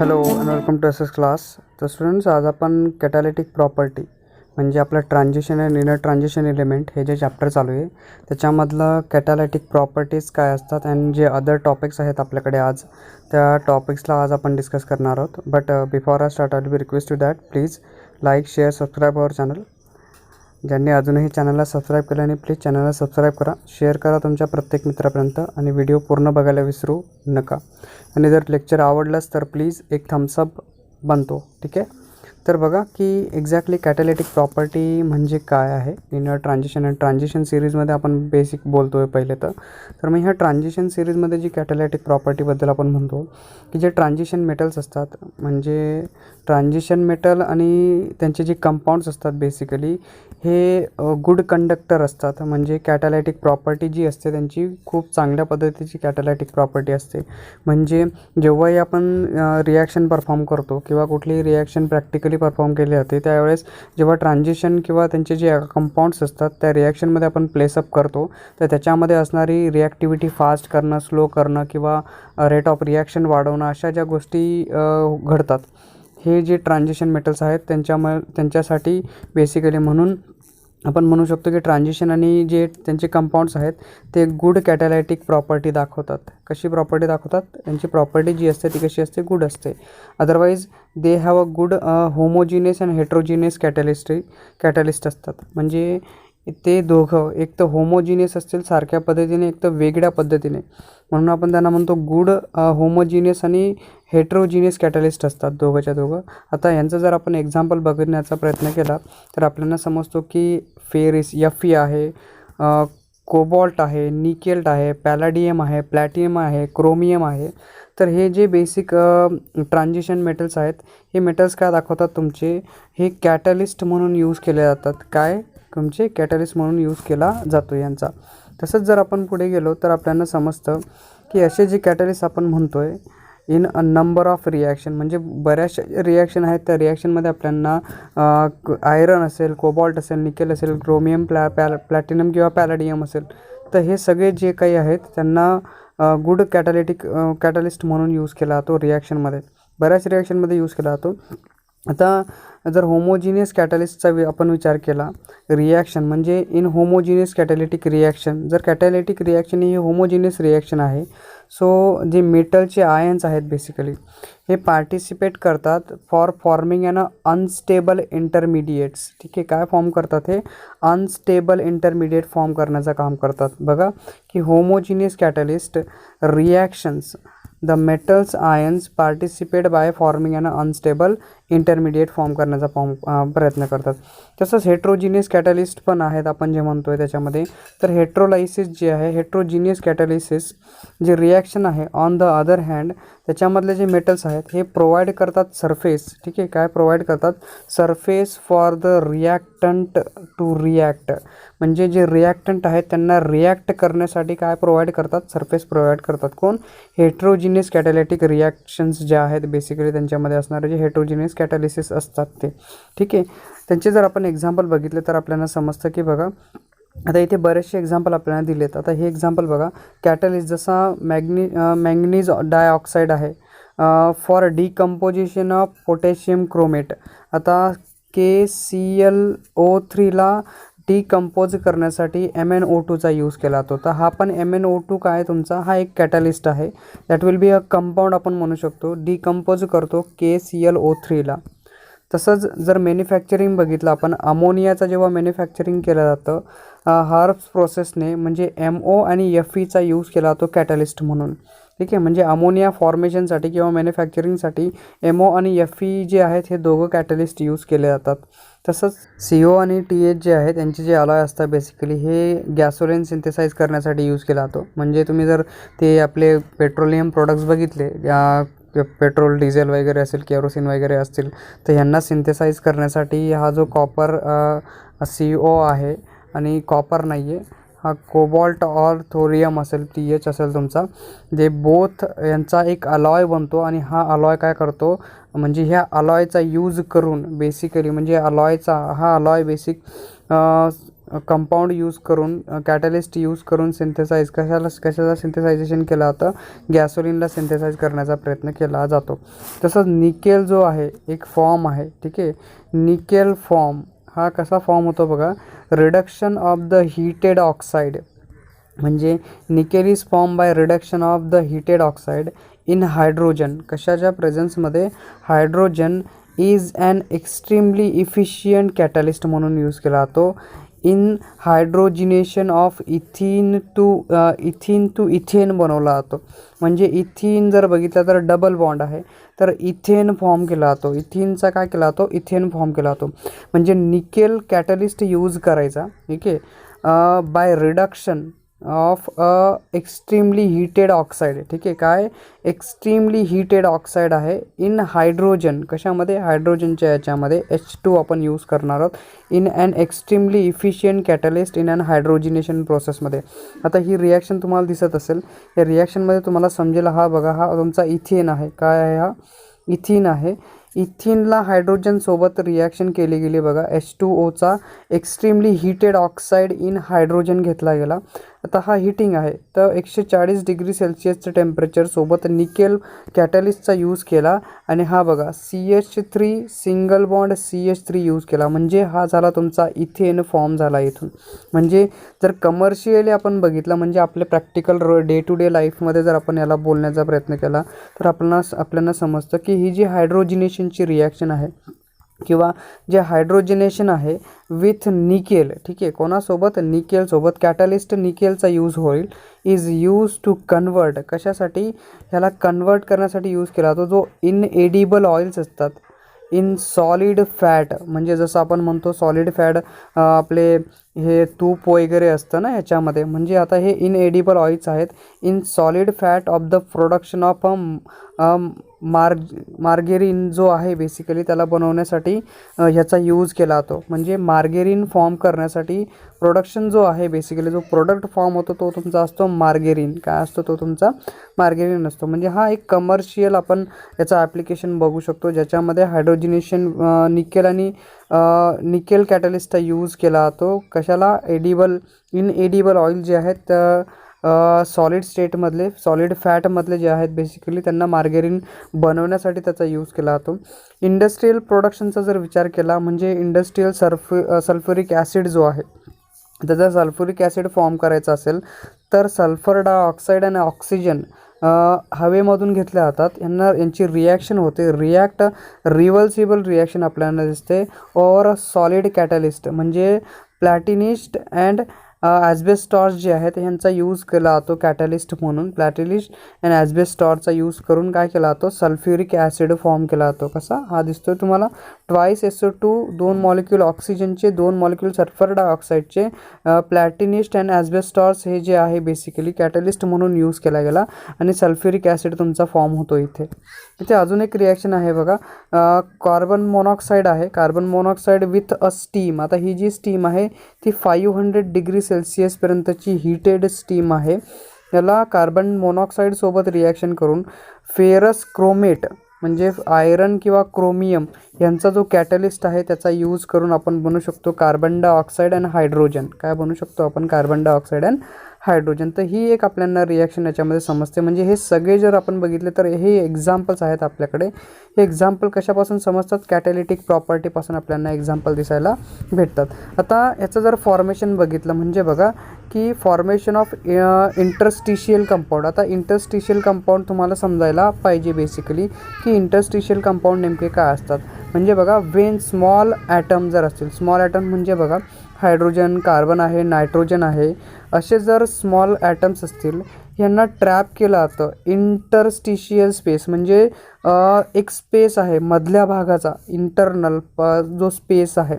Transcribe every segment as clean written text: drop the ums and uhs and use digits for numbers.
Hello and welcome to S S class. तर students, आज आपण कॅटॅलिटिक प्रॉपर्टी म्हणजे आपलं transition and inner transition element हे जे चॅप्टर चालू आहे त्याच्यामधलं कॅटॅलिटिक प्रॉपर्टीज काय असतात अँड जे अदर टॉपिक्स आहेत आपल्याकडे आज त्या टॉपिक्सला आज आपण डिस्कस करणार आहोत. But before I start I will be request to that please like share subscribe our channel. ज्यांनी अजूनही चॅनलला सबस्क्राईब केलं आणि प्लीज चॅनलला सबस्क्राईब करा, शेअर करा तुमच्या प्रत्येक मित्रापर्यंत आणि व्हिडिओ पूर्ण बघायला विसरू नका. आणि जर लेक्चर आवडलंच तर प्लीज एक थम्सअप बनतो, ठीक आहे. तर बघा की एक्झॅक्टली कॅटॅलिटिक प्रॉपर्टी म्हणजे काय आहे. इनर ट्रान्झिशन अँड ट्रान्झिशन सिरीजमध्ये आपण बेसिक बोलतो आहे पहिले तर मग ह्या ट्रान्झिशन सिरीजमध्ये जी कॅटॅलिटिक प्रॉपर्टीबद्दल आपण म्हणतो की जे ट्रान्झिशन मेटल्स असतात म्हणजे ट्रान्झिशन मेटल आणि त्यांचे जे कंपाऊंड्स असतात बेसिकली हे गुड कंडक्टर असतात. म्हणजे कॅटॅलिटिक प्रॉपर्टी जी असते त्यांची खूप चांगल्या पद्धतीची कॅटॅलिटिक प्रॉपर्टी असते. म्हणजे जेव्हाही आपण रिॲक्शन परफॉर्म करतो किंवा कुठलीही रिॲक्शन प्रॅक्टिकली परफॉर्म केली जाते त्यावेळेस जेव्हा ट्रान्झिशन किंवा त्यांचे जे कंपाऊंड्स असतात त्या रिॲक्शनमध्ये आपण प्लेसअप करतो तर त्याच्यामध्ये असणारी रिॲक्टिव्हिटी फास्ट करणं, स्लो करणं किंवा रेट ऑफ रिॲक्शन वाढवणं अशा ज्या गोष्टी घडतात हे जे ट्रान्झिशन मेटल्स आहेत त्यांच्यासाठी बेसिकली म्हणून आपण म्हणू शकतो की ट्रान्झिशन आणि जे त्यांचे कंपाऊंड्स आहेत ते गुड कॅटॅलिटिक प्रॉपर्टी दाखवतात. कशी प्रॉपर्टी दाखवतात? त्यांची प्रॉपर्टी जी असते ती कशी असते? गुड असते. Otherwise they have a good homogeneous and heterogeneous catalyst असतात. म्हणजे ते दोघं एक तर होमोजिनियस असतील सारख्या पद्धतीने, एक तर वेगळ्या पद्धतीने, म्हणून आपण त्यांना म्हणतो गुड होमोजिनियस आणि हेट्रोजिनियस कॅटॅलिस्ट असतात दोघंच्या दोघं. आता यांचं जर आपण एक्झाम्पल बघण्याचा प्रयत्न केला तर आपल्याला समजतो की फेरिस Fe आहे, कोबॉल्ट आहे, निकेल्ट आहे, पॅलाडियम आहे, प्लॅटिनम आहे, क्रोमियम आहे. तर हे जे बेसिक ट्रान्झिशन मेटल्स आहेत हे मेटल्स काय दाखवतात तुमचे? हे कॅटॅलिस्ट म्हणून यूज केले जातात. काय? तुमचे कॅटॅलिस्ट म्हणून यूज केला जातो यांचा. तसंच जर आपण पुढे गेलो तर आपल्याला समजतं की असे जे कॅटॅलिस्ट आपण म्हणतो आहे in a number of reaction म्हणजे बऱ्याचशा रिॲक्शन आहेत त्या रिॲक्शनमध्ये आपल्याला आयरन असेल, कोबॉल्ट असेल, निकेल असेल, क्रोमियम, प्लॅटिनम किंवा पॅलाडियम असेल तर हे सगळे जे काही आहेत त्यांना गुड कॅटॅलिस्ट म्हणून यूज केला जातो रिॲक्शनमध्ये. बऱ्याच रिॲक्शनमध्ये यूज केला जातो. आता जर होमोजिनियस कॅटॅलिस्टचा आपण विचार केला रिॲक्शन म्हणजे इन होमोजिनियस कॅटॅलिटिक रिॲक्शन, जर कॅटॅलिटिक रिॲक्शन ही होमोजिनियस रिॲक्शन आहे सो जे मेटलचे आयन्स आहेत बेसिकली हे पार्टिसिपेट करतात for forming an unstable intermediates. ठीक आहे, काय फॉर्म करतात? हे अनस्टेबल इंटरमिडिएट फॉर्म करण्याचं काम करतात. बघा की homogeneous catalyst reactions the metals ions participate by forming an unstable intermediate form करण्याचा प्रयत्न करतात. तसंच हेट्रोजिनियस कॅटॅलिस्ट पण आहेत आपण जे म्हणतो आहे त्याच्यामध्ये. तर हेट्रोलायसिस जे आहे, हेट्रोजिनियस कॅटॅलिसिस जे रिॲक्शन आहे ऑन द अदर हँड त्याच्यामधले जे मेटल्स आहेत हे प्रोव्हाइड करतात सरफेस. ठीक आहे, काय प्रोव्हाइड करतात? Surface for the reactant to react. म्हणजे जे रिॲक्टंट आहेत त्यांना रिॲक्ट करण्यासाठी काय प्रोव्हाइड करतात? सरफेस प्रोव्हाइड करतात. कोण? हेट्रोजिनियस कॅटॅलिटिक रिॲक्शन्स ज्या आहेत बेसिकली त्यांच्यामध्ये असणारे जे हेट्रोजिनियस कॅटॅलिसिस असतात ते. ठीक आहे, त्यांचे जर आपण एक्झाम्पल बघितले तर आपल्याला समजतं की बघा आता इथे बरेचसे एक्झाम्पल आपल्याला दिलेत. आता हे एक्झाम्पल बघा, कॅटॅलिस्ट जसा मॅंगनीज डायऑक्साईड आहे for decomposition of potassium chromate. आता KClO3ला डिकम्पोज करण्यासाठी MnO2चा यूज केला जातो. तर हा पण MnO2 काय आहे तुमचा? हा एक कॅटॅलिस्ट आहे. That will be a compound आपण म्हणू शकतो. डिकम्पोज करतो KClO3ला. तसंच जर मॅन्युफॅक्चरिंग बघितलं आपण, अमोनियाचं जेव्हा मॅन्युफॅक्चरिंग केलं जातं हार्प्स प्रोसेसने म्हणजे MO आणि Feचा यूज केला जातो कॅटॅलिस्ट म्हणून. ठीक आहे, म्हणजे अमोनिया फॉर्मेशनसाठी किंवा मॅन्युफॅक्चरिंगसाठी MO आणि Fe जे आहेत हे दोघं कॅटॅलिस्ट यूज केले जातात. तसंच CO आणि TH जे आहेत त्यांचे जे अलॉय असतात बेसिकली हे गॅसोलिन सिंथेसाइज करण्यासाठी यूज केला जातो. म्हणजे तुम्ही जर ते आपले पेट्रोलियम प्रोडक्ट्स बघितले, पेट्रोल, डिझेल वगैरे असेल, केरोसिन वगैरे असतील तर ह्यांना सिंथेसाइज करण्यासाठी हा जो कॉपर CO आहे आणि कॉपर नाही आहे, हा कोबॉल्ट ऑर थोरियम असेल, TH असेल तुमचा, जे बोथ यांचा एक अलॉय बनतो. आणि हा अलॉय काय करतो म्हणजे ह्या अलॉयचा यूज करून बेसिकली म्हणजे हा अलॉय बेसिक कंपाऊंड यूज करून कॅटलिस्ट यूज करून सिंथेसाइज कशाचा सिंथेसायझेशन केलं जातं, गॅसोलिनला सिंथेसाइज करण्याचा प्रयत्न केला जातो. तसंच निकेल जो आहे एक फॉर्म आहे, ठीक आहे. निकेल फॉर्म हा कसा फॉर्म होतो बघा, reduction of the heated oxide, म्हणजे nickel is form by reduction of the heated oxide in hydrogen. कशाच्या प्रेझेन्समध्ये, hydrogen is an extremely efficient catalyst म्हणून यूज केला जातो in hydrogenation of ethyne to ethane बनवला जातो. म्हणजे इथिन जर बघितलं तर डबल बॉन्ड आहे, तर इथेन फॉर्म केला जातो. इथिनचा काय केला जातो, इथेन फॉर्म केला जातो. म्हणजे निकेल कॅटलिस्ट यूज करायचा, ठीक आहे, by reduction of extremely heated oxide, ठीक आहे. काय एक्स्ट्रीमली हीटेड ऑक्साईड आहे इन हायड्रोजन, कशामध्ये, हायड्रोजनच्या याच्यामध्ये H2 आपण यूज करणार आहोत, in an extremely efficient catalyst in an hydrogenation प्रोसेसमध्ये. आता ही रिॲक्शन तुम्हाला दिसत असेल, या रिॲक्शनमध्ये तुम्हाला समजेल, हा बघा हा तुमचा इथेन आहे. काय आहे हा, इथिन आहे. इथिनला हायड्रोजनसोबत रिॲक्शन केली गेली बघा, H2Oचा extremely heated oxide in hydrogen घेतला गेला. आता हा हीटिंग आहे, तर 140 डिग्री सेल्सिअसचं टेम्परेचरसोबत निकेल कॅटलिस्टचा यूज केला आणि हा बघा CH3 single bond CH3 use केला. म्हणजे हा झाला तुमचा इथेन फॉर्म झाला इथून. म्हणजे जर कमर्शियली आपण बघितलं, म्हणजे आपले प्रॅक्टिकल डे टू डे लाईफमध्ये जर आपण याला बोलण्याचा प्रयत्न केला, तर आपल्याला समजतं की ही जी हायड्रोजिनेशनची रिॲक्शन आहे किंवा जे हायड्रोजिनेशन आहे विथ निकेल, ठीक आहे, कोणासोबत, निकेलसोबत, कॅटलिस्ट निकेलचा यूज होईल, इज यूज टू कन्वर्ट, कशासाठी, ह्याला कन्वर्ट करण्यासाठी यूज केला जातो, जो इनएडिबल ऑइल्स असतात इन सॉलिड फॅट. म्हणजे जसं आपण म्हणतो सॉलिड फॅट, आपले हे तूप वगैरे असतं ना ह्याच्यामध्ये, म्हणजे आता हे इनएडिबल ऑइल्स आहेत in solid fat of the production of margarine जो आहे बेसिकली त्याला बनवण्यासाठी ह्याचा यूज केला जातो. म्हणजे मार्गेरिन फॉर्म करण्यासाठी प्रोडक्शन जो आहे बेसिकली जो प्रोडक्ट फॉर्म होतो तो तुमचा असतो मार्गेरिन. काय असतो तो तुमचा, मार्गेरिन असतो. म्हणजे हा एक कमर्शियल आपण याचा ॲप्लिकेशन बघू शकतो ज्याच्यामध्ये हायड्रोजिनेशन निकेल आणि निकेल कॅटलिस्टचा यूज केला जातो. कशाला, इनएडिबल ऑइल जे आहेत सॉलिड स्टेटमधले, सॉलिड फॅटमधले जे आहेत बेसिकली त्यांना मार्गेरिन बनवण्यासाठी त्याचा यूज केला जातो. इंडस्ट्रियल प्रोडक्शनचा जर विचार केला, म्हणजे इंडस्ट्रियल सल्फ्युरिक ॲसिड जो आहे त्याचा सल्फ्युरिक ॲसिड फॉर्म करायचा असेल तर सल्फर डायऑक्साईड आणि ऑक्सिजन हवेमधून घेतल्या जातात. यांची रिॲक्शन होते, रिव्हर्सिबल रिॲक्शन आपल्याला दिसते ओवर सॉलिड कॅटलिस्ट. म्हणजे प्लॅटिनिस्ट अँड ॲस्बेस्टॉस जे आहेत ह्यांचा यूज केला जातो कॅटलिस्ट म्हणून. प्लॅटिनिस्ट अँड ॲस्बेस्टॉसचा यूज करून काय केला जातो, सल्फ्युरिक ॲसिड फॉर्म केला जातो. कसा, हा दिसतोय तुम्हाला, ट्वाईस SO2, 2 मॉलिक्यूल ऑक्सिजनचे, 2 मॉलिक्यूल सल्फर डायऑक्साईडचे. प्लॅटिनिस्ट अँड ॲस्बेस्टॉस हे जे आहे बेसिकली कॅटलिस्ट म्हणून यूज केला गेला आणि सल्फ्युरिक ॲसिड तुमचा फॉर्म होतो इथे. इथे अजून एक रिॲक्शन आहे बघा, कार्बन मोनॉक्साईड आहे, carbon monoxide with a steam. आता ही जी स्टीम आहे ती 500 डिग्री सेल्सिअसपर्यंतची हीटेड स्टीम आहे. याला कार्बन मोनॉक्साईडसोबत रिॲक्शन करून फेरस क्रोमेट म्हणजे आयरन किंवा क्रोमियम यांचा जो कॅटलिस्ट आहे त्याचा यूज करून आपण बनवू शकतो कार्बन डायऑक्साईड आणि हायड्रोजन. काय बनवू शकतो आपण, कार्बन डायऑक्साईड आणि हायड्रोजन. तर ही एक आपल्याला रिॲक्शन याच्यामध्ये समजते. म्हणजे हे सगळे जर आपण बघितले तर हे एक्झाम्पल्स आहेत आपल्याकडे. हे एक्झाम्पल कशापासून समजतात, कॅटॅलिटिक प्रॉपर्टीपासून आपल्याला एक्झाम्पल दिसायला भेटतात. आता याचं जर फॉर्मेशन बघितलं म्हणजे बघा की फॉर्मेशन ऑफ इंटरस्टिशियल कंपाऊंड. आता इंटरस्टिशियल कंपाऊंड तुम्हाला समजायला पाहिजे बेसिकली की इंटरस्टिशियल कंपाऊंड नेमके काय असतात. म्हणजे बघा वेन स्मॉल ॲटम जर असतील, स्मॉल ॲटम म्हणजे बघा हायड्रोजन, कार्बन आहे, नायट्रोजन आहे, असे जर स्मॉल ॲटम्स असतील यांना ट्रॅप केलं जातं इंटरस्टिशियल स्पेस. म्हणजे एक स्पेस आहे मधल्या भागाचा, इंटरनल जो स्पेस आहे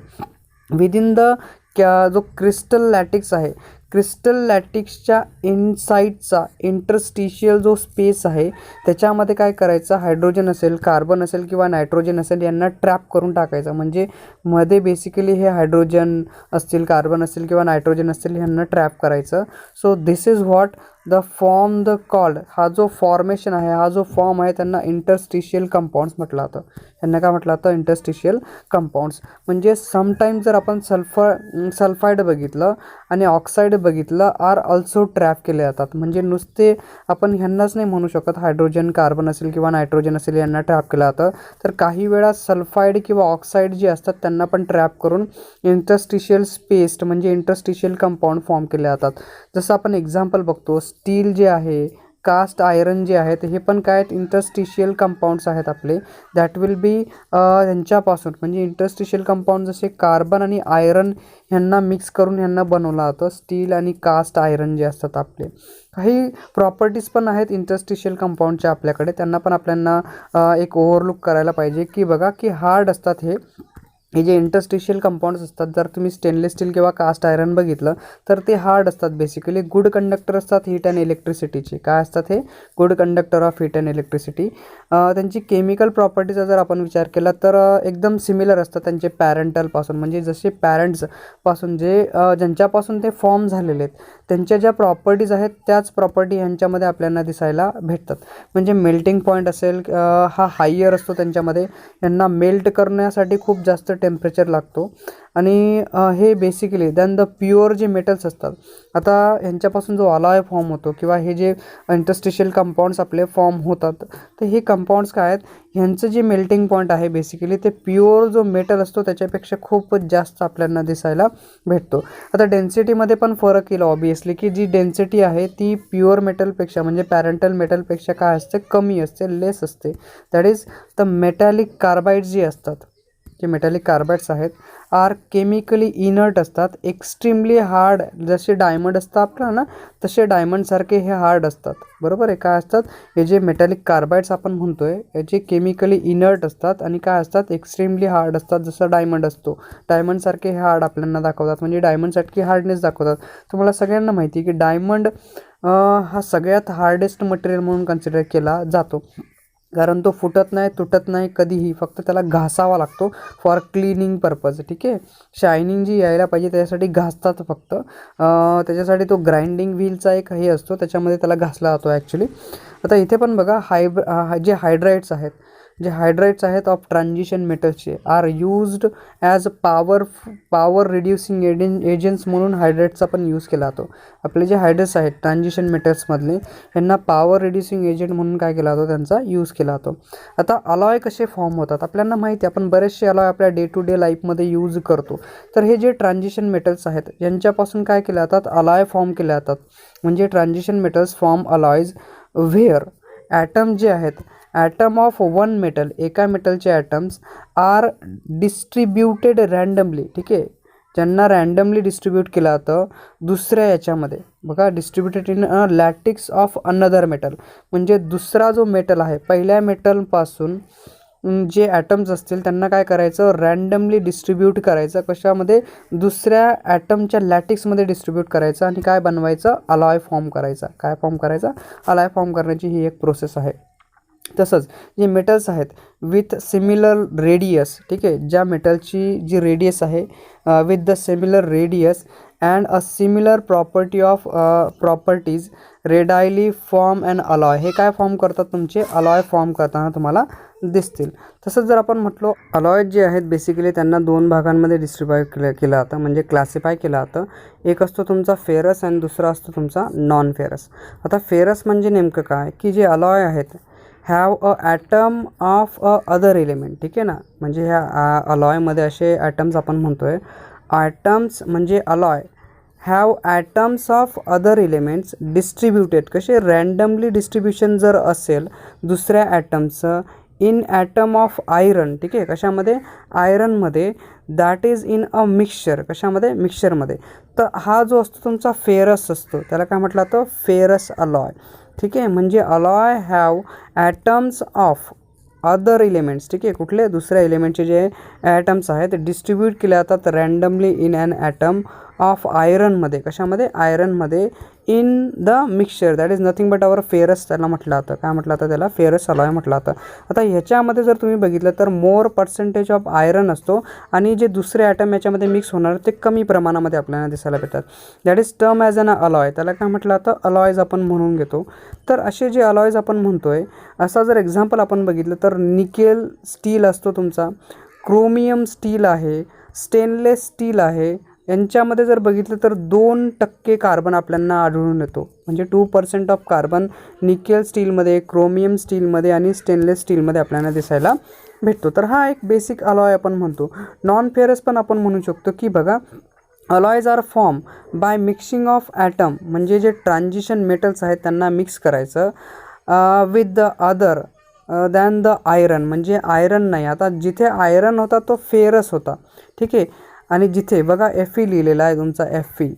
विदिन द जो क्रिस्टल लॅटिक्स आहे, क्रिस्टल लॅटिक्सच्या इनसाईडचा इंटरस्टिशियल जो स्पेस आहे त्याच्यामध्ये काय करायचं, हायड्रोजन असेल, कार्बन असेल किंवा नायट्रोजन असेल यांना ट्रॅप करून टाकायचं. म्हणजे मध्ये बेसिकली हे हायड्रोजन असतील, कार्बन असतील किंवा नायट्रोजन असतील यांना ट्रॅप करायचं. So this is what the form the called, हा जो फॉर्मेशन आहे, हा जो फॉर्म आहे त्यांना इंटरस्टिशियल कंपाऊंड्स म्हटलं जातं. यांना काय म्हटलं जातं? Interstitial compounds. म्हणजे समटाईम्स जर आपण सल्फाईड बघितलं आणि ऑक्साईड बघितलं आर ऑल्सो ट्रॅप केले जातात. म्हणजे नुसते आपण ह्यांनाच नाही म्हणू शकत हायड्रोजन कार्बन असेल किंवा नायट्रोजन असेल यांना ट्रॅप केलं जातं, तर काही वेळा सल्फाईड किंवा ऑक्साईड जे असतात त्यांना पण ट्रॅप करून इंटरस्टिशियल स्पेस म्हणजे इंटरस्टिशियल कंपाऊंड फॉर्म केले जातात. जसं आपण एक्झाम्पल बघतो, स्टील जे आहे, कास्ट आयरन जे आहेत, हे पण काय आहेत? इंटरस्टिशियल कंपाऊंड्स आहेत आपले. दॅट विल बी ह्यांच्यापासून म्हणजे इंटरस्टिशियल कंपाऊंड जसे कार्बन आणि आयरन ह्यांना मिक्स करून ह्यांना बनवलं जातं. स्टील आणि कास्ट आयरन जे असतात आपले, काही प्रॉपर्टीज पण आहेत इंटरस्टिशियल कंपाऊंडच्या आपल्याकडे, त्यांना पण आपल्याला एक ओव्हरलुक करायला पाहिजे. की बघा की हार्ड असतात हे जे इंटरस्टिशियल कंपाऊंड्स असतात. जर तुम्ही स्टेनलेस स्टील किंवा कास्ट आयरन बघितलं तर ते हार्ड असतात, बेसिकली गुड कंडक्टर असतात हीट अँड इलेक्ट्रिसिटीचे. काय असतात हे? Good conductor of heat and electricity. त्यांची केमिकल प्रॉपर्टीचा जर आपण विचार केला तर एकदम सिमिलर असतात त्यांचे पॅरेंटलपासून. म्हणजे जसे पॅरेंट्सपासून ज्यांच्यापासून ते फॉर्म झालेले आहेत त्यांच्या ज्या प्रॉपर्टीज आहेत त्याच प्रॉपर्टी ह्यांच्यामध्ये आपल्याला दिसायला भेटतात. म्हणजे मेल्टिंग पॉईंट असेल हा हायर असतो त्यांच्यामध्ये. यांना मेल्ट करण्यासाठी खूप जास्त टेम्परेचर लागतो. आणि हे बेसिकली दॅन द प्युअर जे मेटल्स असतात, आता ह्यांच्यापासून जो अलॉय फॉर्म होतो किंवा हे जे इंटरस्टिशियल कंपाऊंड्स आपले फॉर्म होतात, तर हे कंपाऊंड्स काय आहेत? ह्यांचं जे मेल्टिंग पॉईंट आहे बेसिकली ते प्युअर जो मेटल असतो त्याच्यापेक्षा खूपच जास्त आपल्याला दिसायला भेटतो. आता डेन्सिटीमध्ये पण फरक येईल ऑब्वियसली, की जी डेन्सिटी आहे ती प्युअर मेटलपेक्षा म्हणजे पॅरेंटल मेटलपेक्षा काय असते? कमी असते, लेस असते. That is the metallic carbides जे असतात, जे मेटॅलिक कार्बाइड्स आहेत आर केमिकली इनर्ट असतात, एक्स्ट्रीमली हार्ड. जसे डायमंड असतात आपलं ना, तसे डायमंडसारखे हे हार्ड असतात. बरोबर आहे? काय असतात? हे जे मेटॅलिक कार्बाइड्स आपण म्हणतोय याचे केमिकली इनर्ट असतात आणि काय असतात? एक्स्ट्रीमली हार्ड असतात. जसं डायमंड असतो, डायमंडसारखे हे हार्ड आपल्याला दाखवतात, म्हणजे डायमंडसारखी हार्डनेस दाखवतात. तुम्हाला सगळ्यांना माहिती आहे की डायमंड हा सगळ्यात हार्डेस्ट मटेरियल म्हणून कन्सिडर केला जातो, कारण तो फुटत नाही, तुटत नाही कधीही. फक्त त्याला घासावा लागतो फॉर क्लिनिंग पर्पज. ठीक आहे? शायनिंग जी यायला पाहिजे त्याच्यासाठी घासतात फक्त. त्याच्यासाठी तो ग्राइंडिंग व्हीलचा एक हे असतो, त्याच्यामध्ये त्याला घासला जातो ॲक्च्युली. आता इथे पण बघा जे हायड्राइड्स आहेत ऑफ ट्रान्झिशन मेटल्सचे are used as power reducing agents म्हणून हायड्राइड्सचा पण यूज केला जातो. आपले जे हायड्रेट्स आहेत ट्रान्झिशन मेटल्समधले, यांना पॉवर रिड्युसिंग एजंट म्हणून काय केला जातो? त्यांचा यूज केला जातो. आता अलॉय कसे फॉर्म होतात आपल्याला माहिती आहे, आपण बरेचसे अलॉय आपल्या डे टू डे लाईफमध्ये यूज करतो. तर हे जे ट्रान्झिशन मेटल्स आहेत यांच्यापासून काय केले जातात? अलॉय फॉर्म केले जातात. म्हणजे transition metals form alloys where atom जे आहेत, ॲटम ऑफ वन मेटल, एका मेटलचे ॲटम्स आर डिस्ट्रीब्युटेड रँडमली. ठीक आहे? ज्यांना रँडमली डिस्ट्रीब्यूट केलं जातं दुसऱ्या याच्यामध्ये. बघा, distributed in lattice of another metal. म्हणजे दुसरा जो मेटल आहे, पहिल्या मेटलपासून जे ॲटम्स असतील त्यांना काय करायचं? रँडमली डिस्ट्रीब्यूट करायचं. कशामध्ये? दुसऱ्या ॲटमच्या लॅटिक्समध्ये डिस्ट्रीब्यूट करायचं आणि काय बनवायचं? अलॉय फॉर्म करायचा. काय फॉर्म करायचा? अलॉय फॉर्म करण्याची ही एक प्रोसेस आहे. तसंच जे मेटल्स आहेत विथ सिमिलर रेडियस, ठीक आहे, ज्या मेटलची जी रेडियस आहे with the similar radius and a similar properties readily form and alloy. हे काय फॉर्म करतात? तुमचे अलॉय फॉर्म करताना तुम्हाला दिसतील. तसंच जर आपण म्हटलो, अलॉय जे आहेत बेसिकली त्यांना दोन भागांमध्ये डिस्ट्रीब्यूट केलं जातं, म्हणजे क्लासिफाय केलं जातं. एक असतो तुमचा फेरस आणि दुसरा असतो तुमचा नॉन फेरस. आता फेरस म्हणजे नेमकं काय? की जे अलॉय आहेत have a atom of a other element. ठीक आहे ना? म्हणजे ह्या अलॉयमध्ये असे ॲटम्स आपण म्हणतो आहे. ॲटम्स म्हणजे alloy have atoms of other elements distributed. कसे? रँडमली डिस्ट्रीब्युशन जर असेल दुसऱ्या ॲटमचं इन ॲटम ऑफ आयरन. ठीक आहे? कशामध्ये? आयरनमध्ये. That is in a mixture. कशामध्ये? मिक्सचरमध्ये. तर हा जो असतो तुमचा फेरस असतो त्याला काय म्हटलं जातं? Ferrous alloy. ठीक आहे? म्हणजे alloy have atoms of other elements. ठीक आहे? कुठले? दुसऱ्या एलिमेंटचे जे ॲटम्स आहेत ते डिस्ट्रीब्यूट केले जातात randomly in an atom of आयरनमध्ये, कशामध्ये, आयरनमध्ये, in the mixture, that is nothing but our ferrous त्याला म्हटलं जातं. काय म्हटलं जातं त्याला, फेरस अलॉय म्हटलं जातं. आता ह्याच्यामध्ये जर तुम्ही बघितलं तर मोर पर्सेंटेज ऑफ आयरन असतो आणि जे दुसरे ॲटम याच्यामध्ये मिक्स होणार ते कमी प्रमाणामध्ये आपल्याला दिसायला भेटतात. That is term as an alloy, त्याला काय म्हटलं जातं, अलॉयज आपण म्हणून घेतो. तर असे जे अलॉयज आपण म्हणतोय, असा जर एक्झाम्पल आपण बघितलं तर निकेल स्टील असतो तुमचा, क्रोमियम स्टील आहे, स्टेनलेस स्टील आहे. यांच्यामध्ये जर बघितलं तर 2% कार्बन आपल्याला आढळून येतो. म्हणजे 2% ऑफ कार्बन निकेल स्टीलमध्ये, क्रोमियम स्टीलमध्ये आणि स्टेनलेस स्टीलमध्ये आपल्याला दिसायला भेटतो. तर हा एक बेसिक अलॉय आपण म्हणतो. नॉन फेरस पण आपण म्हणू शकतो की बघा, alloys are form by mixing of atom, म्हणजे जे ट्रान्झिशन मेटल्स आहेत त्यांना मिक्स करायचं with the other than the iron, म्हणजे आयरन नाही. आता जिथे आयरन होता तो फेरस होता, ठीक आहे. आणि जिथे बघा Fe लिहिलेला आहे तुमचा, Fe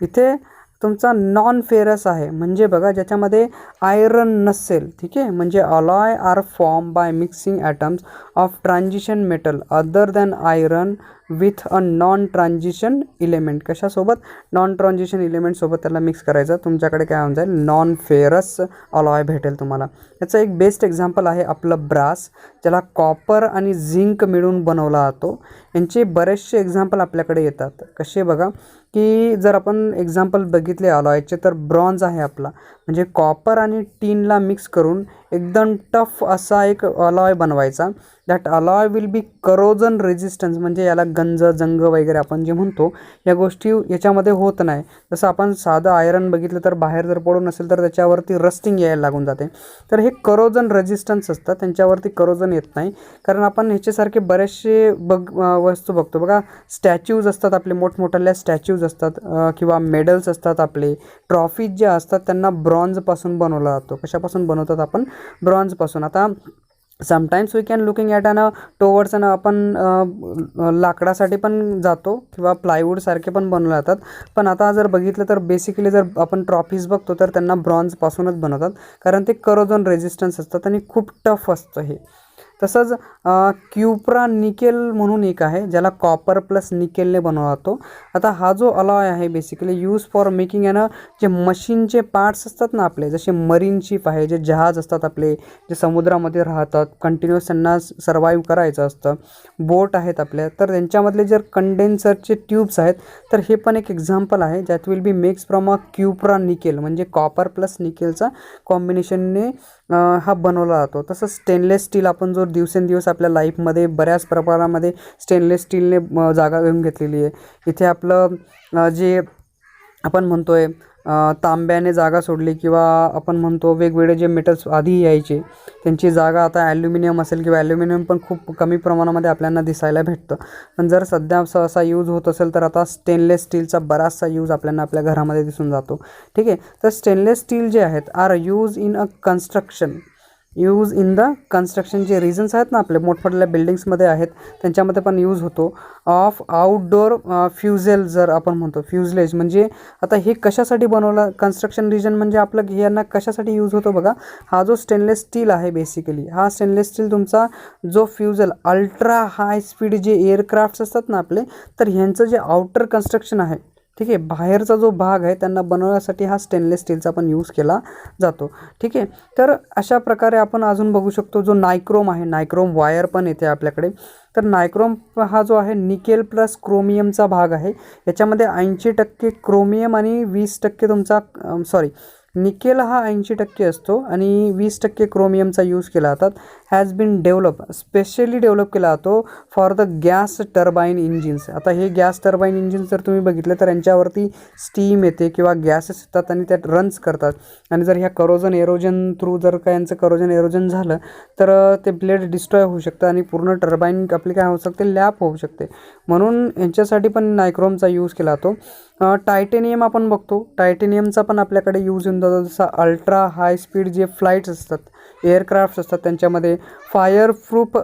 इथे तुमचा नॉन फेरस आहे, म्हणजे बघा ज्याच्यामध्ये आयरन नसेल, ठीक आहे. म्हणजे alloy are form by mixing atoms of transition metal other than iron with a non transition element. कशासोबत, नॉन ट्रान्झिशन इलेमेंटसोबत त्याला मिक्स करायचं. तुमच्याकडे काय होऊन जाईल, नॉन फेरस अलॉय भेटेल तुम्हाला. याचं एक बेस्ट एक्झाम्पल आहे आपलं ब्रास, ज्याला कॉपर आणि झिंक मिळून बनवला जातो. यांचे बरेचसे एक्झाम्पल आपल्याकडे येतात. कसे बघा, की जर आपण एक्झाम्पल बघितले अलॉयचे तर ब्रॉन्झ आहे आपला, म्हणजे कॉपर आणि टीनला मिक्स करून एकदम टफ असा एक अलॉय बनवायचा. That alloy will be corrosion resistance, म्हणजे याला गंज जंग वगैरे आपण जे म्हणतो या गोष्टी याच्यामध्ये होत नाही. जसं आपण साधं आयरन बघितलं तर बाहेर जर पडून असेल तर त्याच्यावरती रस्टिंग यायला लागून जाते. तर हे करोजन रेजिस्टन्स असतात, त्यांच्यावरती करोजन येत नाही. कारण आपण ह्याच्यासारखे बरेचसे वस्तू बघतो बघा, स्टॅच्यूज असतात आपले, मोठमोठ्या स्टॅच्यूज असतात किंवा मेडल्स असतात आपले, ट्रॉफीज ज्या असतात त्यांना ब्रॉन्झपासून बनवला जातो. कशापासून बनवतात आपण, ब्रॉन्झपासून. आता sometimes we can looking at an towards आपण लाकडासाठी पण जातो किंवा प्लायवूडसारखे पण बनवले जातात. पण आता जर बघितलं तर बेसिकली जर आपण ट्रॉफीज बघतो तर त्यांना ब्रॉन्झपासूनच बनवतात, कारण ते करोजन रेजिस्टन्स असतात आणि खूप टफ असतं हे. तसंच क्युप्रा निकेल म्हणून एक आहे, ज्याला कॉपर प्लस निकेलने बनवला जातो. आता हा जो अलॉय आहे बेसिकली यूज फॉर मेकिंग यानं जे मशीनचे पार्ट्स असतात ना आपले, जसे मरीन शिप आहे, जे जहाज असतात आपले जे समुद्रामध्ये राहतात, कंटिन्युअस त्यांना सर्वाईव्ह करायचं असतं, बोट आहेत आपल्या, तर त्यांच्यामधले जर कंडेन्सरचे ट्यूब्स आहेत तर हे पण एक एक्झाम्पल आहे, ज्यात will be makes from a cupro nickel, म्हणजे कॉपर प्लस निकेलचा कॉम्बिनेशनने हा बनवला जातो. तसंच स्टेनलेस स्टील आपण जो दिवसेंदिवस आपल्या लाईफमध्ये बऱ्याच प्रमाणामध्ये स्टेनलेस स्टीलने जागा घेऊन घेतलेली आहे. इथे आपलं जे आपण म्हणतोय तांब्याने जागा सोडली, किंवा आपण म्हणतो वेगवेगळे जे मेटल्स आधी यायचे त्यांची जागा आता ॲल्युमिनियम असेल, किंवा ॲल्युमिनियम पण खूप कमी प्रमाणामध्ये आपल्याला दिसायला भेटतं. पण जर सध्या असा यूज होत असेल तर आता स्टेनलेस स्टीलचा बराचसा यूज आपल्याला आपल्या घरामध्ये दिसून जातो, ठीक आहे. तर स्टेनलेस स्टील जे आहेत are use in a construction, use in the construction, जे रिजन्स आहेत ना आपले मोठमोठ्या बिल्डिंग्समध्ये आहेत त्यांच्यामध्ये पण यूज होतो. ऑफ आउटडोअर फ्युजेल, जर आपण म्हणतो फ्युजलेज, म्हणजे आता हे कशासाठी बनवलं, कन्स्ट्रक्शन रिजन म्हणजे आपलं यांना कशासाठी यूज होतो बघा. हा जो स्टेनलेस स्टील आहे बेसिकली, हा स्टेनलेस स्टील तुमचा जो फ्युजल अल्ट्रा हाय स्पीड जे एअरक्राफ्ट्स असतात ना आपले, तर ह्यांचं जे आउटर कन्स्ट्रक्शन आहे, ठीक आहे, बाहेरचा जो भाग आहे त्यांना बनवण्यासाठी हा स्टेनलेस स्टीलचा पण यूज केला जातो, ठीक आहे. तर अशा प्रकारे आपण अजून बघू शकतो जो नायक्रोम आहे, नायक्रोम वायर पण येते आपल्याकडे. तर नायक्रोम हा जो आहे निकेल प्लस क्रोमियमचा भाग आहे. याच्यामध्ये 80% क्रोमियम आणि 20% तुमचा निकेल हा 80% असतो आणि 20% क्रोमियमचा यूज केला जातात. हॅज बीन स्पेशली डेव्हलप केला जातो for the gas turbine engines. आता हे गॅस टर्बाईन इंजिन्स जर तुम्ही बघितलं तर यांच्यावरती स्टीम येते किंवा गॅसेस येतात आणि त्यात रन्स करतात, आणि जर ह्या करोजन एरोजन थ्रू जर का यांचं करोजन एरोजन झालं तर ते ब्लेड डिस्ट्रॉय होऊ शकतं आणि पूर्ण टर्बाईन आपली काय होऊ शकते, लॅप होऊ शकते. म्हणून यांच्यासाठी पण नायक्रोमचा यूज केला जातो. टायटेनियम आपण बघतो, टायटेनियमचा पण आपल्याकडे यूज होऊन जातो. जसा अल्ट्रा हाय स्पीड जे फ्लाईट्स असतात, एअरक्राफ्ट्स असतात, त्यांच्यामध्ये फायर प्रूफ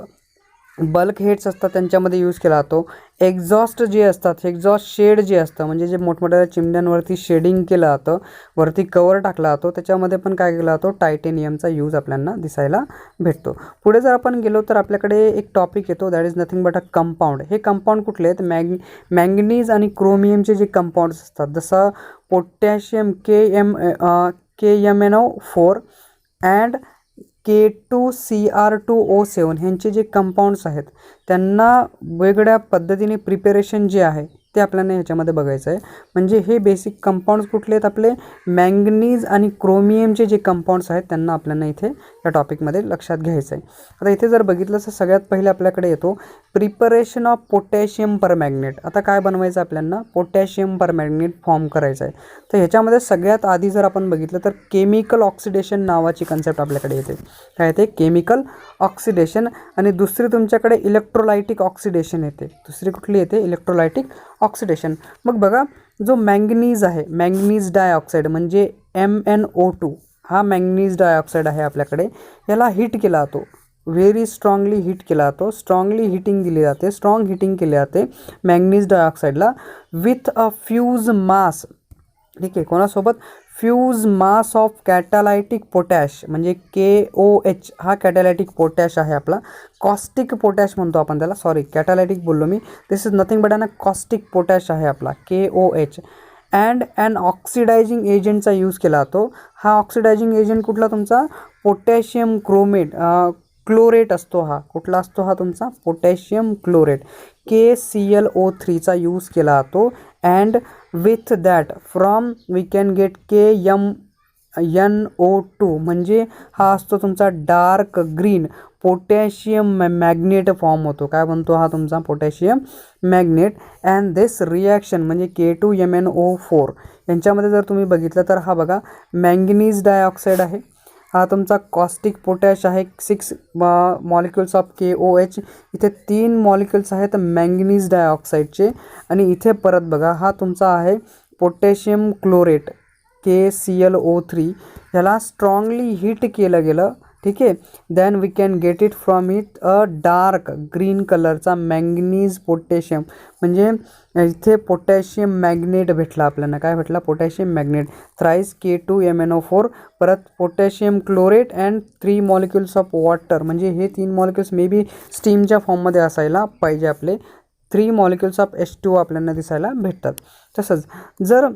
बल्क हेड्स असतात त्यांच्यामध्ये यूज केला जातो. एक्झॉस्ट जे असतात, एक्झॉस्ट शेड जे असतं म्हणजे जे मोठमोठ्या चिमण्यांवरती शेडिंग केलं जातं, वरती कवर टाकला जातो, त्याच्यामध्ये पण काय केला जातो, टायटेनियमचा यूज आपल्याला दिसायला भेटतो. पुढे जर आपण गेलो तर आपल्याकडे एक टॉपिक येतो, that is nothing but a compound. हे कंपाऊंड कुठले आहेत? मॅंगनीज आणि क्रोमियमचे जे कंपाऊंड्स असतात, जसं पोटॅशियम KMnO4 अँड K2Cr2O7 ह्यांचे जे कंपाऊंड्स आहेत त्यांना वेगळ्या पद्धतीने प्रिपेरेशन जे आहे ते आपल्याला ह्याच्यामध्ये बघायचं आहे. म्हणजे हे बेसिक कंपाऊंड्स कुठले आहेत आपले? मॅंगनीज आणि क्रोमियमचे जे कंपाऊंड्स आहेत त्यांना आपल्याला इथे या टॉपिकमध्ये लक्षात घ्यायचं आहे. आता इथे जर बघितलं तर सगळ्यात पहिले आपल्याकडे येतो प्रिपरेशन ऑफ पोटॅशियम परमॅग्नेट. आता काय बनवायचं आपल्याला? पोटॅशियम परमॅग्नेट फॉर्म करायचं आहे. तर ह्याच्यामध्ये सगळ्यात आधी जर आपण बघितलं तर केमिकल ऑक्सिडेशन नावाची कन्सेप्ट आपल्याकडे येते. काय येते? Chemical oxidation. आणि दुसरी तुमच्याकडे इलेक्ट्रोलायटिक ऑक्सिडेशन येते. दुसरी कुठली येते? Electrolytic oxidation. मग बघा, जो मॅंगनीज आहे, मॅंगनीज डायऑक्साईड म्हणजे MnO2, हा मॅंगनीज डायऑक्साईड आहे आपल्याकडे. याला हीट केला जातो, व्हेरी स्ट्रॉंगली हीट केला जातो, स्ट्रॉंगली हीटिंग दिली जाते, स्ट्रॉंग हीटिंग केली जाते मॅंगनीज डायऑक्साईडला विथ अ फ्यूज मास. ठीक आहे, कोणासोबत? फ्यूज मास ऑफ कॅटालायटिक पोटॅश म्हणजे KOH. हा कॅटालायटिक पोटॅश आहे आपला. कॉस्टिक पोटॅश म्हणतो आपण त्याला, सॉरी कॅटालायटिक बोललो मी. This is nothing but an caustic potash आहे आपला KOH. अँड ॲन ऑक्सिडायझिंग एजंटचा यूज केला जातो. हा ऑक्सिडायझिंग एजंट कुठला तुमचा? पोटॅशियम क्लोरेट असतो. हा कुठला असतो? हा तुमचा पोटॅशियम क्लोरेट KClO3चा यूज केला जातो. And with that from we can get KMnO2 म्हणजे हा असतो तुमचा dark green potassium magnet form होतो. काय बनतो हा तुमचा? Potassium magnet. And this reaction म्हणजे K2MnO4 यांच्यामध्ये जर तुम्ही बघितलं तर हा बघा मॅंगनीज डायऑक्साईड आहे, हा तुमचा कॉस्टिक पोटॅश आहे, 6 मॉलिक्युल्स ऑफ KOH. इथे 3 मॉलिक्युल्स आहेत मॅंगनीज डायऑक्साईडचे. आणि इथे परत बघा हा तुमचा आहे पोटॅशियम क्लोरेट KClO3. ह्याला स्ट्रॉंगली हीट केलं गेलं. ठीक आहे, then we can get it from it a dark green कलरचा मॅंगनीज पोटॅशियम म्हणजे इथे पोटॅशियम मॅग्नेट भेटला आपल्याला. काय भेटला? Potassium magnet. थ्राईस K2MnO4, परत potassium chlorate and 3 molecules of water म्हणजे हे 3 मॉलिक्युल्स मे बी स्टीमच्या फॉर्ममध्ये असायला पाहिजे आपले. 3 मॉलिक्युल्स ऑफ H2O आपल्याला दिसायला भेटतात. तसंच जर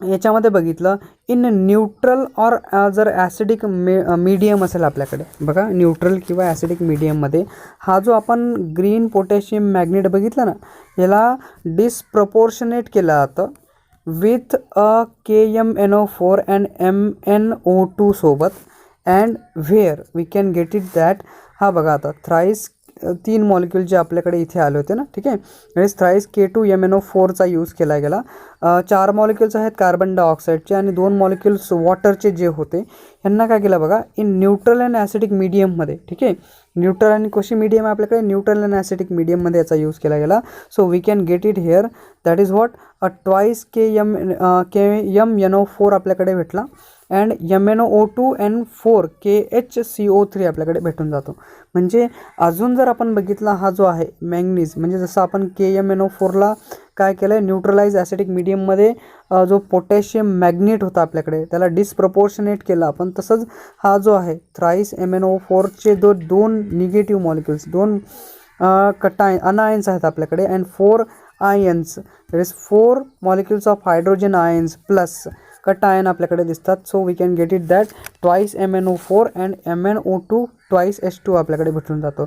याच्यामध्ये बघितलं इन न्यूट्रल ऑर जर ॲसिडिक मीडियम असेल आपल्याकडे, बघा न्यूट्रल किंवा ॲसिडिक मीडियममध्ये हा जो आपण ग्रीन पोटॅशियम मॅग्नेट बघितला ना, याला डिसप्रपोर्शनेट केलं जातं with a KMnO4 and MnO2 सोबत. And where we can get it that. हा बघा आता थ्राईस 3 मॉलिक्युल जे आपल्याकडे इथे आले होते ना, ठीक आहे, म्हणजे थ्राईस K2MnO4चा यूज केला गेला. 4 मॉलिक्युल्स आहेत कार्बन डायऑक्साईडचे आणि 2 मॉलिक्युल्स वॉटरचे जे होते ह्यांना काय केलं बघा इन न्यूट्रल अँड ॲसिडिक मीडियममध्ये. ठीक आहे, न्यूट्रल आणि कशी मीडियम आहे आपल्याकडे? न्यूट्रल अँड ॲसिडिक मीडियममध्ये याचा यूज केला गेला. So we can get it here, that is what a twice KMnO4 आपल्याकडे भेटला. अँड MnO2 अँड 4 KHCO3 आपल्याकडे भेटून जातो. म्हणजे अजून जर आपण बघितला हा जो आहे मॅंगनीज म्हणजे जसं आपण KMnO4ला काय केलं आहे न्यूट्रलाइज ॲसिडिक मीडियममध्ये जो पोटॅशियम मॅग्नेट होता आपल्याकडे त्याला डिसप्रपोर्शनेट केला आपण, तसंच हा जो आहे थ्राईस MnO4चे 2 निगेटिव्ह मॉलिक्युल्स 2 अनआयन्स आहेत आपल्याकडे and 4 ions, that is 4 molecules of hydrogen ions plus ion आपल्याकडे दिसतात. So we can get it that twice MnO4 and MnO2 twice H2 आपल्याकडे भेटून जातो.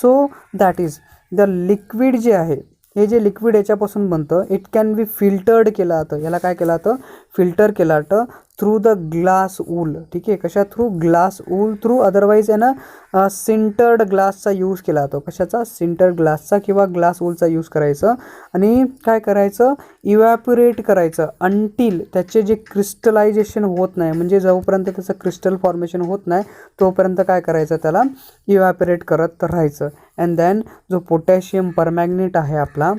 So that is the liquid जे आहे हे जे लिक्विड याच्यापासून बनतं इट कॅन बी फिल्टर्ड केलं जातं. याला काय केलं जातं? फिल्टर केलं जातं थ्रू द ग्लास वूल. ठीक आहे, कशा through? Glass wool through. Otherwise यानं सिंटर्ड ग्लासचा यूज केला जातो. कशाचा? सिंटर्ड ग्लासचा किंवा ग्लास वूलचा यूज करायचं आणि काय करायचं? इव्हॅपोरेट करायचं अंटील त्याचे जे क्रिस्टलायझेशन होत नाही, म्हणजे जोपर्यंत त्याचं क्रिस्टल फॉर्मेशन होत नाही तोपर्यंत काय करायचं? त्याला इव्हॅपोरेट करत राहायचं. अँड देन जो पोटॅशियम परमॅग्नेट आहे आपला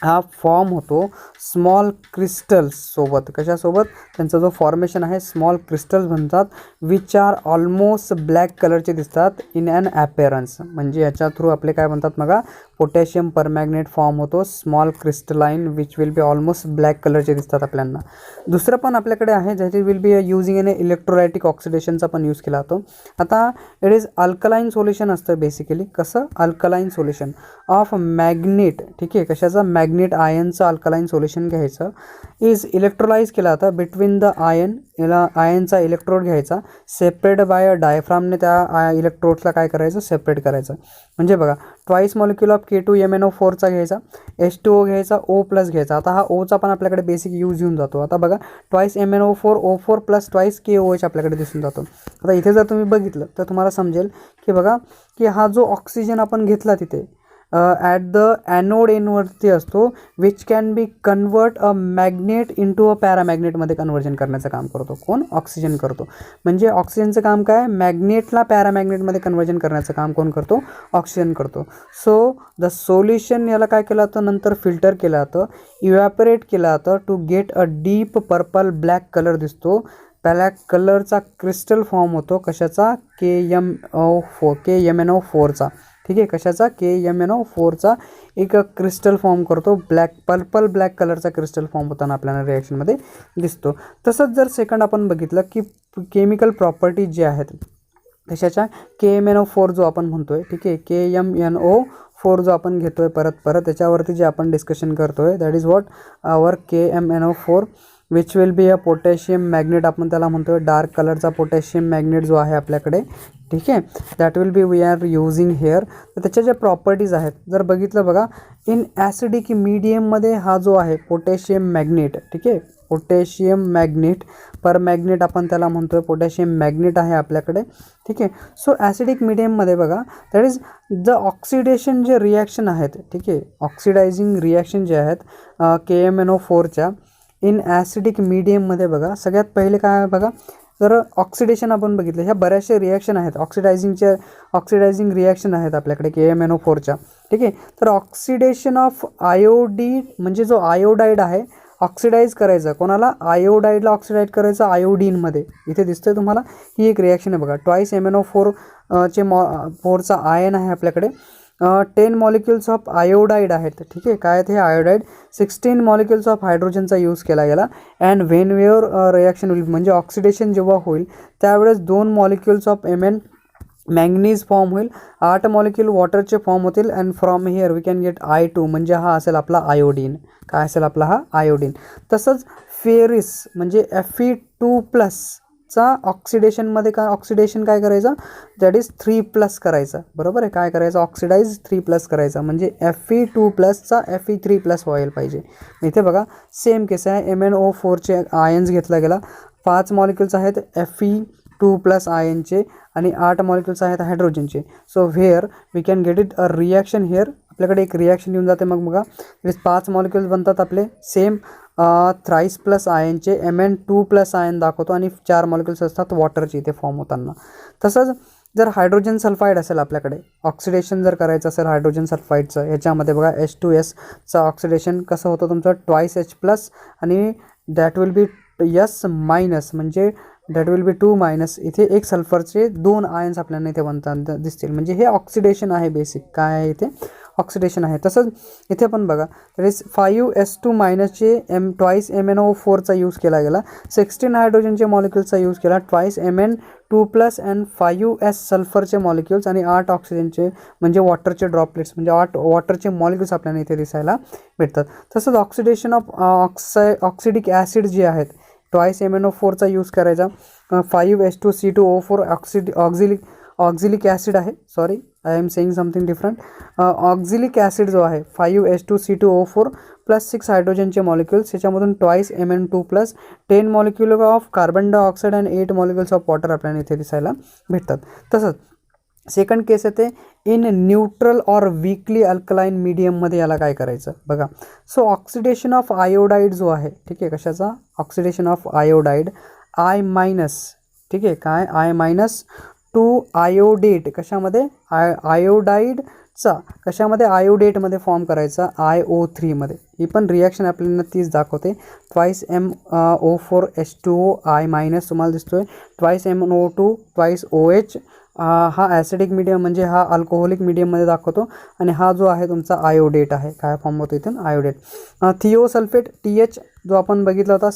हा फॉर्म होतो स्मॉल क्रिस्टल्स सोबत. कशासोबत? त्यांचा जो फॉर्मेशन आहे स्मॉल क्रिस्टल्स म्हणतात, विच आर ऑलमोस्ट ब्लॅक कलरचे दिसतात इन ॲन ॲपेरन्स. म्हणजे याच्या थ्रू आपले काय म्हणतात बघा, पोटॅशियम परमॅग्नेट फॉर्म होतो, small crystalline which will be almost black कलरचे दिसतात आपल्याला. दुसरं पण आपल्याकडे आहे ज्याचे will be using in electrolytic ऑक्सिडेशनचा पण यूज केला जातो. आता इट इज अल्कलाइन सोल्युशन असतं बेसिकली. कसं? Alkaline solution of manganate. ठीक आहे, कशाचा? मॅग्नेट आयनचं अल्कलाइन सोल्युशन घ्यायचं, इज इलेक्ट्रोलाइज केला जाता बिटवीन द आयन. याला आयनचा इलेक्ट्रोड घ्यायचा, सेपरेट बाय अ डायफ्रामने त्या इलेक्ट्रोड्सला काय करायचं? सेपरेट करायचं. म्हणजे बघा, ट्वाईस मॉलिक्यूल ऑफ K2MnO4चा घ्यायचा, H2O घ्यायचा, O+ घ्यायचा. आता हा ओचा पण आपल्याकडे बेसिक यूज येऊन जातो. आता बघा, twice MnO4 O4 plus twice KOH आपल्याकडे दिसून जातो. आता इथे जर तुम्ही बघितलं तर तुम्हाला समजेल की बघा की हा जो ऑक्सिजन आपण घेतला तिथे ॲट द ॲनोड एनवरती असतो, which can be convert a manganate into a पॅरामॅग्नेटमध्ये कन्वर्जन करण्याचं काम करतो. कोण? ऑक्सिजन करतो. म्हणजे ऑक्सिजनचं काम काय? मॅग्नेटला पॅरामॅग्नेटमध्ये कन्वर्जन करण्याचं काम कोण करतो? ऑक्सिजन करतो. सो द सोल्युशन याला काय केलं जातं? नंतर फिल्टर केलं जातं, इव्हॅपरेट केलं जातं to get a deep purple black colour दिसतो. ब्लॅक कलरचा क्रिस्टल फॉर्म होतो. कशाचा? KMnO4चा. ठीक आहे, कशाचा? KMnO4चा एक क्रिस्टल फॉर्म करतो. पर्पल ब्लॅक कलरचा क्रिस्टल फॉर्म होताना आपल्याला रिॲक्शनमध्ये दिसतो. तसंच जर सेकंड आपण बघितलं की केमिकल प्रॉपर्टीज जे आहेत कशाच्या? KMnO4 जो आपण म्हणतोय, ठीक आहे, KMnO4 जो आपण घेतोय परत त्याच्यावरती जे आपण डिस्कशन करतोय, that is what our KMnO4 which will be a potassium magnet. आपण त्याला म्हणतोय डार्क कलरचा पोटॅशियम मॅग्नेट जो आहे आपल्याकडे, ठीक आहे, that will be we are using here. तर त्याच्या ज्या प्रॉपर्टीज आहेत जर बघितलं बघा, इन ॲसिडिक मीडियममध्ये हा जो आहे पोटॅशियम मॅग्नेट, ठीक आहे, पोटॅशियम मॅग्नेट पर मॅग्नेट आपण त्याला म्हणतोय, पोटॅशियम मॅग्नेट आहे आपल्याकडे. ठीक आहे, सो ॲसिडिक मीडियममध्ये बघा, दॅट इज द ऑक्सिडेशन जे रिॲक्शन आहेत, ठीक आहे, ऑक्सिडायझिंग रिॲक्शन जे आहेत KMnO4च्या इन ॲसिडिक मीडियममध्ये बघा, सगळ्यात पहिले काय आहे बघा, तर ऑक्सिडेशन आपण बघितलं. ह्या बऱ्याचशा रिॲक्शन आहेत, ऑक्सिडायझिंग रिॲक्शन आहेत आपल्याकडे KMnO4च्या. ठीक आहे, तर ऑक्सिडेशन ऑफ आयोडीन म्हणजे जो आयोडाईड आहे ऑक्सिडाईज करायचं. कोणाला? आयोडाईडला ऑक्सिडाईज करायचं आयोडीनमध्ये. इथे दिसतंय तुम्हाला, ही एक रिॲक्शन आहे बघा. ट्वाईस MnO4 चे 4चा आयन आहे आपल्याकडे. 10 मॉलिक्युल्स ऑफ आयोडाईड आहेत. ठीक आहे, काय ते आयोडाईड. 16 मॉलिक्युल्स ऑफ हायड्रोजनचा यूज केला गेला. अँड व्हेनवेअर रिॲक्शन होईल म्हणजे ऑक्सिडेशन जेव्हा होईल त्यावेळेस 2 मॉलिक्युल्स ऑफ मॅंगनीज फॉर्म होईल, 8 मॉलिक्यूल वॉटरचे फॉर्म होतील. And from here we can get I2 म्हणजे हा असेल आपला आयोडीन. काय असेल आपला? हा आयोडीन. तसंच फेरिस म्हणजे Fe2+ चा ऑक्सिडेशनमध्ये ऑक्सिडेशन काय करायचं? दॅट इज 3+ करायचं. बरोबर आहे, काय करायचं? ऑक्सिडाईज 3+ करायचा म्हणजे Fe2+ चा Fe3+ व्हायला पाहिजे. इथे बघा सेम केस आहे. MnO4चे आयन्स घेतला गेला, 5 मॉलिक्युल्स आहेत Fe2+ आयनचे आणि 8 मॉलिक्युल्स आहेत हायड्रोजनचे. So here we can get it a reaction. Here आपल्याकडे एक रिॲक्शन येऊन जाते. मग बघा 5 मॉलिक्युल्स बनतात आपले सेम थ्राईस+ आयनचे, Mn2+ आयन दाखवतो आणि 4 मॉलिक्युल्स असतात वॉटरचे इथे फॉर्म होताना. तसंच जर हायड्रोजन सल्फाईड असेल आपल्याकडे, ऑक्सिडेशन जर करायचं असेल हायड्रोजन सल्फाईडचं, याच्यामध्ये बघा H2Sचं ऑक्सिडेशन कसं होतं तुमचं? ट्वाईस H+ आणि दॅट विल बी S- म्हणजे दॅट विल बी 2-. इथे एक सल्फरचे 2 आयन्स आपल्याला इथे बनताना दिसतील. म्हणजे हे ऑक्सिडेशन आहे बेसिक. काय आहे इथे? ऑक्सिडेशन आहे. तसंच इथे पण बघा, तर 5S2- चे ट्वाईस MnO4चा यूज केला गेला, 16 हायड्रोजनचे मॉलिक्युल्सचा यूज केला, ट्वाईस Mn2+ अँड 5S सल्फरचे मॉलिक्युल्स आणि 8 ऑक्सिजनचे म्हणजे वॉटरचे ड्रॉपलेट्स म्हणजे 8 वॉटरचे मॉलिक्युल्स आपल्याला इथे दिसायला भेटतात. तसंच ऑक्सिडेशन ऑफ ऑक्सिडिक ॲसिड जे आहेत, ट्वाईस MnO4चा यूज करायचा, 5H2C2O4 ऑक्झिलिक ॲसिड आहे. Sorry, I am saying something different. Oxalic acid जो आहे 5H2C2O4 + 6 हायड्रोजनचे मॉलिक्युल्स, याच्यामधून twice Mn2+, 10 molecule of carbon dioxide and 8 molecules of water आपल्याला इथे दिसायला भेटतात. तसंच सेकंड केस येते in neutral or weakly alkaline मीडियममध्ये. याला काय करायचं बघा. सो ऑक्सिडेशन ऑफ आयोडाईड जो आहे, ठीक आहे, कशाचा? Oxidation of iodide I-. ठीक आहे, काय? I- to iodate. कशामध्ये? आयोडाईड चा कशामध्ये आयोडेटमध्ये फॉर्म करायचा IO3मध्ये. ही पण रिॲक्शन आपल्याला तीच दाखवते. ट्वाईस MO4H2O I मायनस तुम्हाला दिसतोय, ट्वाईस MnO2 ट्वाईस OH. हा ॲसिडिक मीडियम म्हणजे हा अल्कोहोलिक मीडियममध्ये दाखवतो आणि हा जो आहे तुमचा आयोडेट आहे. काय फॉर्म होतो इथून आयोडेट. थिओसल्फेट TH जो आपण बघितला होता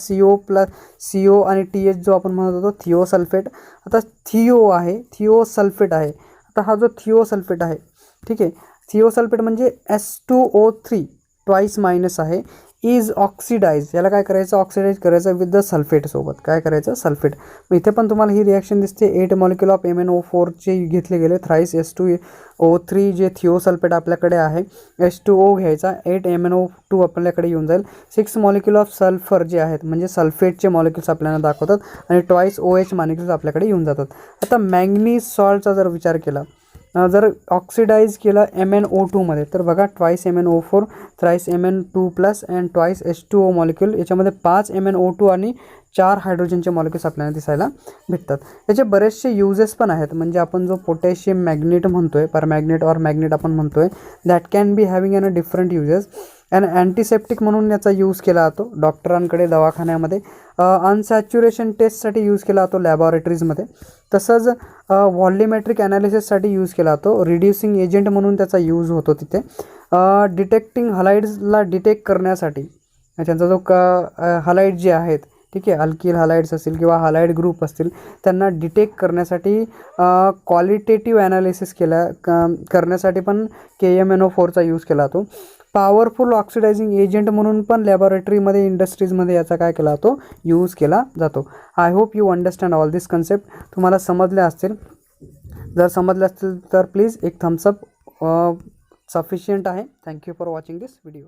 CO आणि TH जो आपण म्हणत होतो थिओसल्फेट. आता थिओसल्फेट आहे. आता हा जो थिओसल्फेट आहे, ठीक आहे, थिओसल्फेट म्हणजे H2O3 ट्वाईस मायनस आहे, इज ऑक्सिडाइज. याला काय करायचं, ऑक्सिडाइज करायचं विथ द सल्फेटसोबत. काय करायचं, सल्फेट. मग इथे पण तुम्हाला ही रिॲक्शन दिसते. 8 मॉलिक्युल ऑफ MnO4 चे घेतले गेले, थ्राईस H2O3 जे थिओसल्फेट आपल्याकडे आहे, H2O घ्यायचा, 8 MnO2 आपल्याकडे येऊन जाईल. 6 मॉलिक्युल ऑफ सल्फर जे आहेत म्हणजे सल्फेटचे मॉलिक्युल्स आपल्याला दाखवतात आणि ट्वाईस OH मॉलिक्युल्स आपल्याकडे येऊन जातात. आता मॅंगनीज सॉल्टचा जर विचार केला, जर ऑक्सिडाइज केलं MnO2मध्ये, तर बघा twice MnO4 thrice Mn2+ and twice H2O molecule. याच्यामध्ये 5 MnO2 आणि 4 हायड्रोजनचे मॉलिक्युल्स आपल्याला दिसायला भेटतात. याचे बरेचसे युजेस पण आहेत. म्हणजे आपण जो पोटॅशियम मॅग्नेट म्हणतोय, परमॅग्नेट और मॅग्नेट आपण म्हणतोय, that can be having an different uses. And antiseptic म्हणून याचा यूज केला जातो डॉक्टरांकडे, दवाखान्यामध्ये. अनसॅच्युरेशन टेस्टसाठी यूज केला जातो लॅबॉरेटरीजमध्ये. तसंच व्हॉल्युमेट्रिक ॲनालिसिससाठी यूज केला जातो. रिड्युसिंग एजंट म्हणून त्याचा यूज होतो तिथे. डिटेक्टिंग हलाइड्सला डिटेक्ट करण्यासाठी, त्यांचा जो हलाइड जे आहेत, ठीक आहे, अल्किल हलाइड्स असतील किंवा हलाइड ग्रुप असतील, त्यांना डिटेक्ट करण्यासाठी क्वालिटेटिव्ह ॲनालिसिस करण्यासाठी पण KMnO4चा यूज केला जातो. पॉवरफुल ऑक्सिडायझिंग एजंट म्हणून पण लॅबॉरेटरीमध्ये, इंडस्ट्रीजमध्ये याचा काय केला जातो, यूज केला जातो. I hope you understand all this concept. तुम्हाला समजले असतील. जर समजले असतील तर प्लीज एक थम्सअप सफिशियंट आहे. Thank you for watching this video.